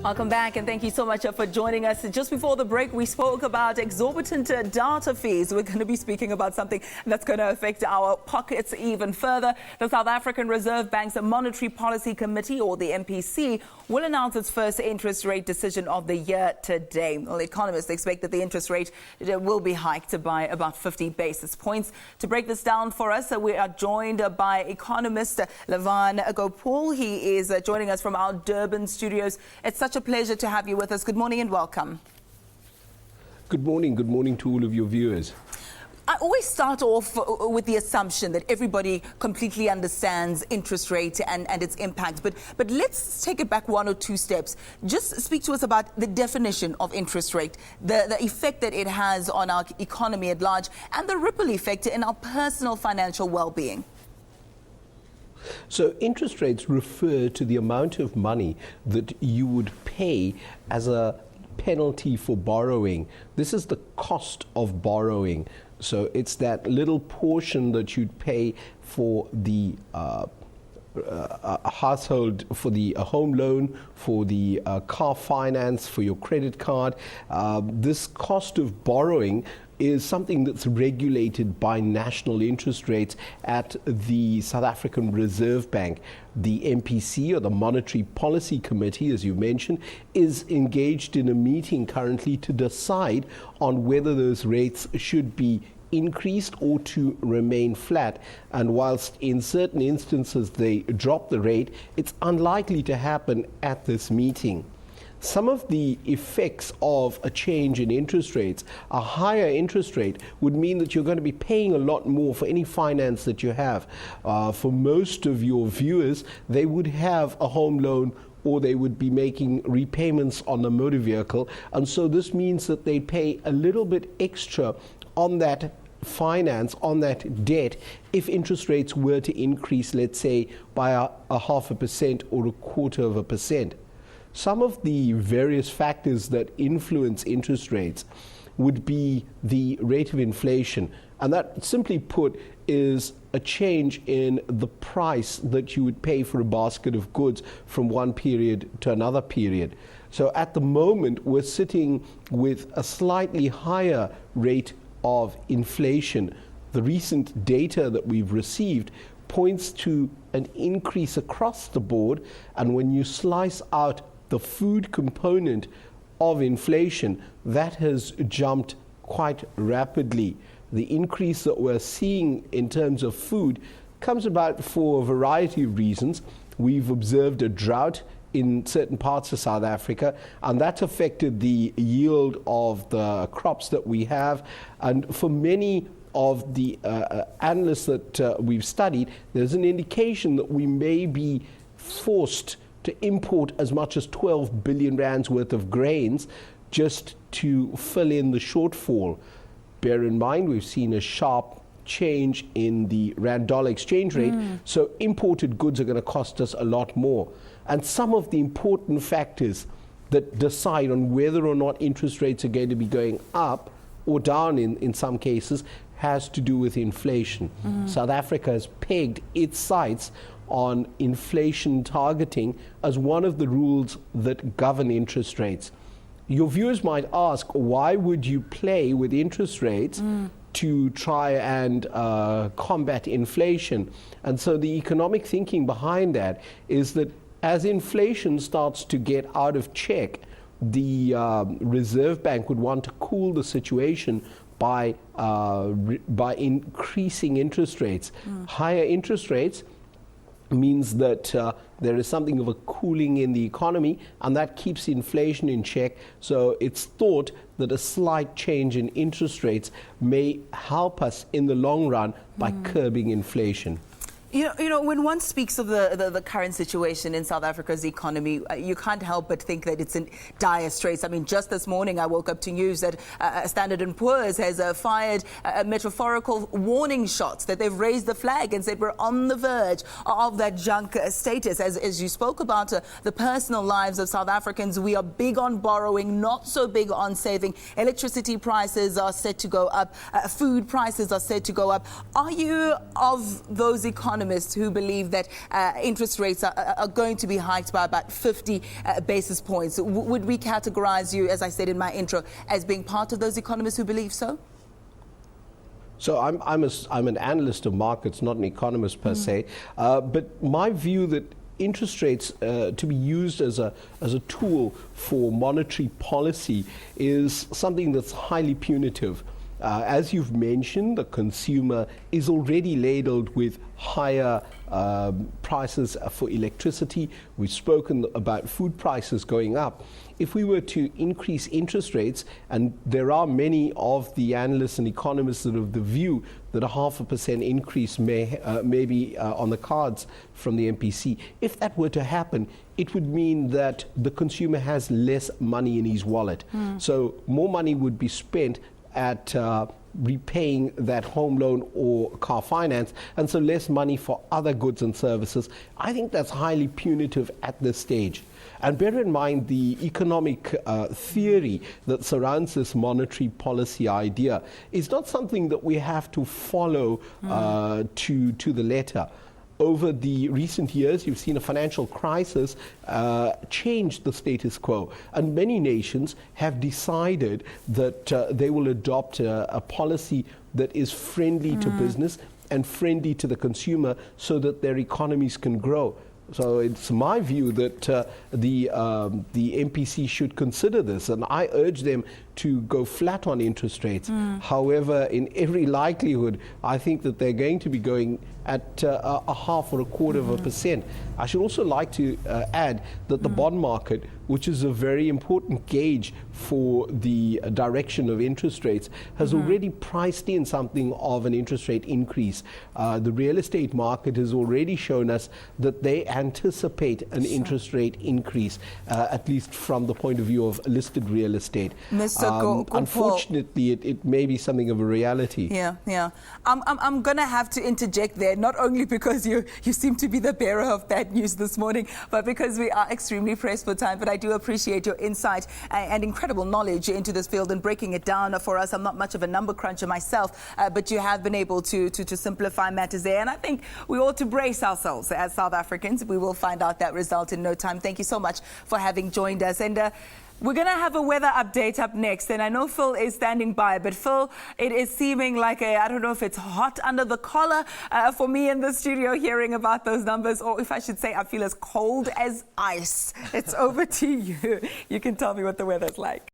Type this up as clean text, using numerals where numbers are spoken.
Welcome back, and thank you so much for joining us. Just before the break, we spoke about exorbitant data fees. We're going to be speaking about something that's going to affect our pockets even further. The South African Reserve Bank's Monetary Policy Committee, or the MPC, will announce its first interest rate decision of the year today. Well, economists expect that the interest rate will be hiked by about 50 basis points. To break this down for us, we are joined by economist Lavan Gopaul. He is joining us from our Durban studios. It's such a pleasure to have you with us. Good morning and welcome. Good morning. Good morning to all of your viewers. I always start off with the assumption that everybody completely understands interest rate and its impact. But let's take it back one or two steps. Just speak to us about the definition of interest rate, the effect that it has on our economy at large, and the ripple effect in our personal financial well-being. So interest rates refer to the amount of money that you would pay as a penalty for borrowing. This is the cost of borrowing. So it's that little portion that you'd pay for the household, for the home loan, for the car finance, for your credit card. This cost of borrowing is something that's regulated by national interest rates at the South African Reserve Bank. The MPC, or the Monetary Policy Committee, as you mentioned, is engaged in a meeting currently to decide on whether those rates should be increased or to remain flat. And whilst in certain instances they drop the rate, it's unlikely to happen at this meeting. Some of the effects of a change in interest rates, a higher interest rate would mean that you're going to be paying a lot more for any finance that you have. For most of your viewers, they would have a home loan, or they would be making repayments on a motor vehicle. And so this means that they pay a little bit extra on that finance, on that debt, if interest rates were to increase, let's say, by a 0.5% or 0.25%. Some of the various factors that influence interest rates would be the rate of inflation. And that, simply put, is a change in the price that you would pay for a basket of goods from one period to another period. So at the moment, we're sitting with a slightly higher rate of inflation. The recent data that we've received points to an increase across the board. And when you slice out the food component of inflation, that has jumped quite rapidly. The increase that we're seeing in terms of food comes about for a variety of reasons. We've observed a drought in certain parts of South Africa, and that's affected the yield of the crops that we have. And for many of the analysts that we've studied, there's an indication that we may be forced to import as much as 12 billion rands worth of grains just to fill in the shortfall. Bear in mind, we've seen a sharp change in the rand-dollar exchange rate, so imported goods are going to cost us a lot more. And some of the important factors that decide on whether or not interest rates are going to be going up or down in some cases has to do with inflation. South Africa has pegged its sights on inflation targeting as one of the rules that govern interest rates. Your viewers might ask, why would you play with interest rates to try and combat inflation? And so the economic thinking behind that is that as inflation starts to get out of check, the Reserve Bank would want to cool the situation by increasing interest rates. Higher interest rates means that there is something of a cooling in the economy, and that keeps inflation in check. So it's thought that a slight change in interest rates may help us in the long run by curbing inflation. You know, when one speaks of the current situation in South Africa's economy, you can't help but think that it's in dire straits. I mean, just this morning I woke up to news that Standard & Poor's has fired metaphorical warning shots, that they've raised the flag and said we're on the verge of that junk status. As you spoke about the personal lives of South Africans, we are big on borrowing, not so big on saving. Electricity prices are set to go up. Food prices are set to go up. Are you of those economists economists who believe that interest rates are going to be hiked by about 50 basis points. Would we categorize you, as I said in my intro, as being part of those economists who believe so? So I'm an analyst of markets, not an economist per se. But my view that interest rates to be used as a tool for monetary policy is something that's highly punitive. As you've mentioned, the consumer is already ladled with higher prices for electricity. We've spoken about food prices going up. If we were to increase interest rates, and there are many of the analysts and economists that have the view that a 0.5% increase may be on the cards from the MPC. If that were to happen, it would mean that the consumer has less money in his wallet. So more money would be spent at repaying that home loan or car finance, and so less money for other goods and services. I think that's highly punitive at this stage. And bear in mind the economic theory that surrounds this monetary policy idea is not something that we have to follow to the letter. Over the recent years, you've seen a financial crisis change the status quo. And many nations have decided that they will adopt a policy that is friendly to business and friendly to the consumer so that their economies can grow. So it's my view that the MPC should consider this, and I urge them to go flat on interest rates. However, in every likelihood, I think that they're going to be going at a 0.5 or 0.25%. I should also like to add that the bond market, which is a very important gauge for the direction of interest rates, has already priced in something of an interest rate increase. The real estate market has already shown us that they anticipate an interest rate increase, at least from the point of view of listed real estate. Mr. Gopaul, unfortunately, it may be something of a reality. Yeah. I'm going to have to interject there, not only because you seem to be the bearer of bad news this morning, but because we are extremely pressed for time. But I do appreciate your insight and incredible knowledge into this field and breaking it down for us. I'm not much of a number cruncher myself, but you have been able to simplify matters there. And I think we ought to brace ourselves as South Africans. We will find out that result in no time. Thank you so much for having joined us. And we're going to have a weather update up next. And I know Phil is standing by, but Phil, it is seeming like I don't know if it's hot under the collar for me in the studio hearing about those numbers, or if I should say I feel as cold as ice. It's over to you. You can tell me what the weather's like.